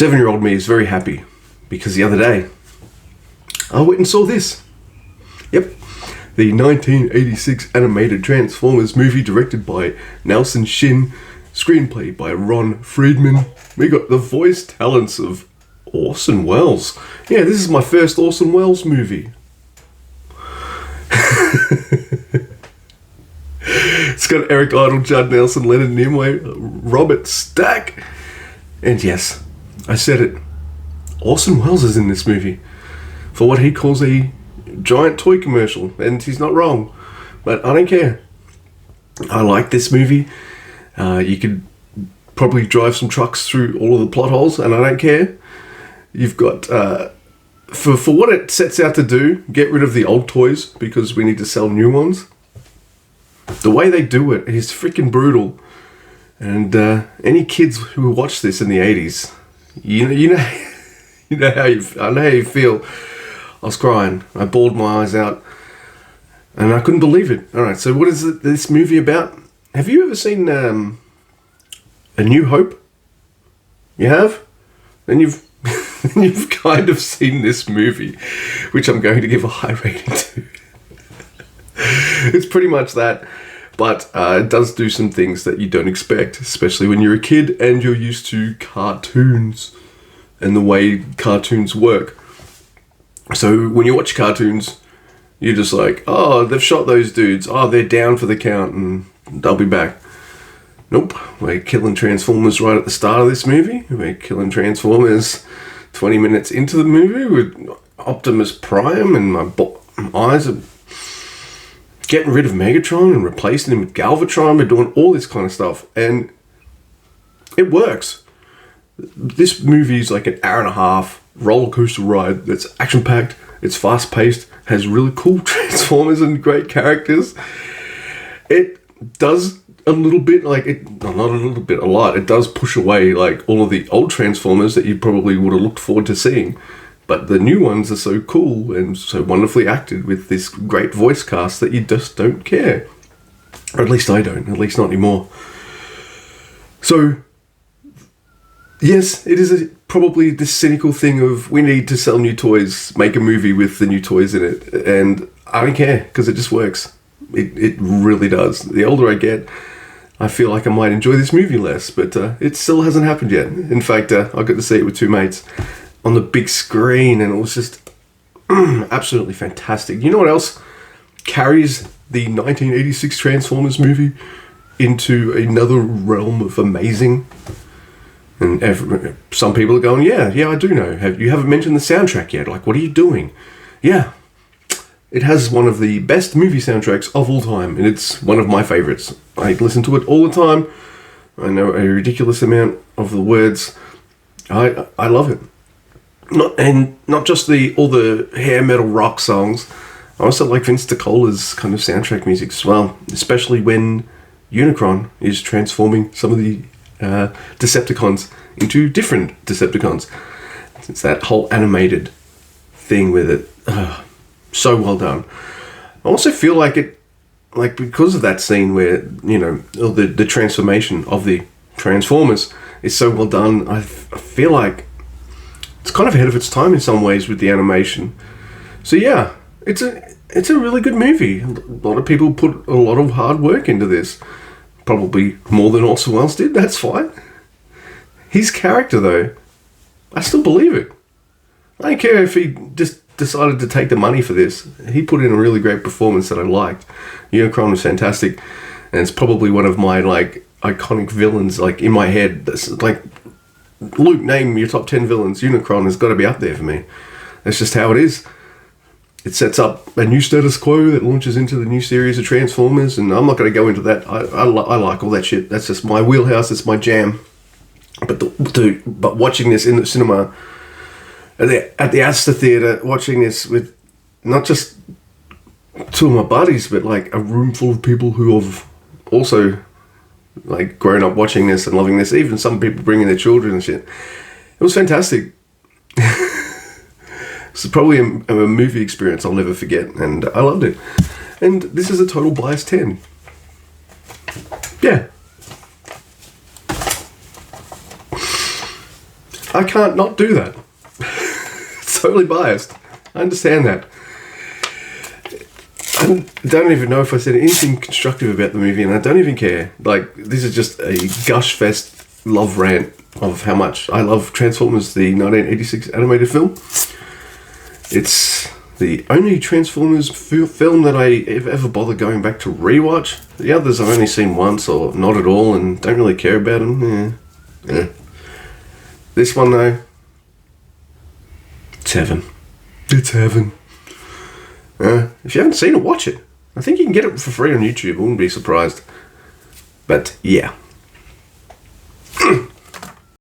7-year-old me is very happy because the other day I went and saw this. Yep, the 1986 animated Transformers movie directed by Nelson Shin, screenplay by Ron Friedman. We got the voice talents of Orson Welles. Yeah, this is my first Orson Welles movie. It's got Eric Idle, Judd Nelson, Leonard Nimoy, Robert Stack. And yes, I said it. Orson Welles is in this movie for what he calls a giant toy commercial. And he's not wrong. But I don't care. I like this movie. You could probably drive some trucks through all of the plot holes, and I don't care. You've got, for what it sets out to do, get rid of the old toys because we need to sell new ones. The way they do it is freaking brutal. And any kids who watched this in the 80s, you know how you feel. I was crying. I bawled my eyes out, and I couldn't believe it. All right, so what is this movie about? Have you ever seen A New Hope? You have? Then you've kind of seen this movie, which I'm going to give a high rating to. It's pretty much that, but it does do some things that you don't expect, especially when you're a kid and you're used to cartoons and the way cartoons work. So when you watch cartoons, you're just like, oh, they've shot those dudes. Oh, they're down for the count and they'll be back. Nope, we're killing Transformers right at the start of this movie. We're killing Transformers 20 minutes into the movie with Optimus Prime, and my eyes are getting rid of Megatron and replacing him with Galvatron. We're doing all this kind of stuff, and it works. This movie is like an hour and a half roller coaster ride that's action packed, it's fast paced, has really cool Transformers and great characters. It does a little bit, not a little bit, a lot. It does push away like all of the old Transformers that you probably would have looked forward to seeing. But the new ones are so cool and so wonderfully acted with this great voice cast that you just don't care. Or at least I don't, at least not anymore. So, yes, it is probably this cynical thing of we need to sell new toys, make a movie with the new toys in it. And I don't care, because it just works. It really does. The older I get, I feel like I might enjoy this movie less, but it still hasn't happened yet. In fact, I got to see it with two mates on the big screen, and it was just absolutely fantastic. You know what else carries the 1986 Transformers movie into another realm of amazing? And some people are going, yeah, I do know. You haven't mentioned the soundtrack yet. Like, what are you doing? Yeah. It has one of the best movie soundtracks of all time, and it's one of my favorites. I listen to it all the time. I know a ridiculous amount of the words. I love it. Not just all the hair metal rock songs. I also like Vince DiCola's kind of soundtrack music as well, especially when Unicron is transforming some of the Decepticons into different Decepticons. It's that whole animated thing with it. So well done. I also feel like because of that scene where, the transformation of the Transformers is so well done, I feel like it's kind of ahead of its time in some ways with the animation. So yeah, it's a really good movie. A lot of people put a lot of hard work into this. Probably more than Orson Welles did, that's fine. His character though, I still believe it. I don't care if he just decided to take the money for this. He put in a really great performance that I liked. Unicron was fantastic, and it's probably one of my iconic villains in my head. That's like, Luke, name your top 10 villains. Unicron has got to be up there for me. That's just how it is. It sets up a new status quo that launches into the new series of Transformers, and I'm not going to go into that. I like all that shit. That's just my wheelhouse. It's my jam. But watching this in the cinema, at the Astor Theatre, watching this with not just two of my buddies, but a room full of people who have also grown up watching this and loving this. Even some people bringing their children and shit. It was fantastic. It's probably a movie experience I'll never forget, and I loved it. And this is a total bias 10. Yeah. I can't not do that. It's totally biased. I understand that. I don't even know if I said anything constructive about the movie, and I don't even care. Like, this is just a gush fest love rant of how much I love Transformers, the 1986 animated film. It's the only Transformers film that I ever bother going back to rewatch. The others I've only seen once or not at all and don't really care about them. Yeah. This one though, it's heaven. It's heaven. If you haven't seen it, watch it. I think you can get it for free on YouTube. I wouldn't be surprised. But yeah.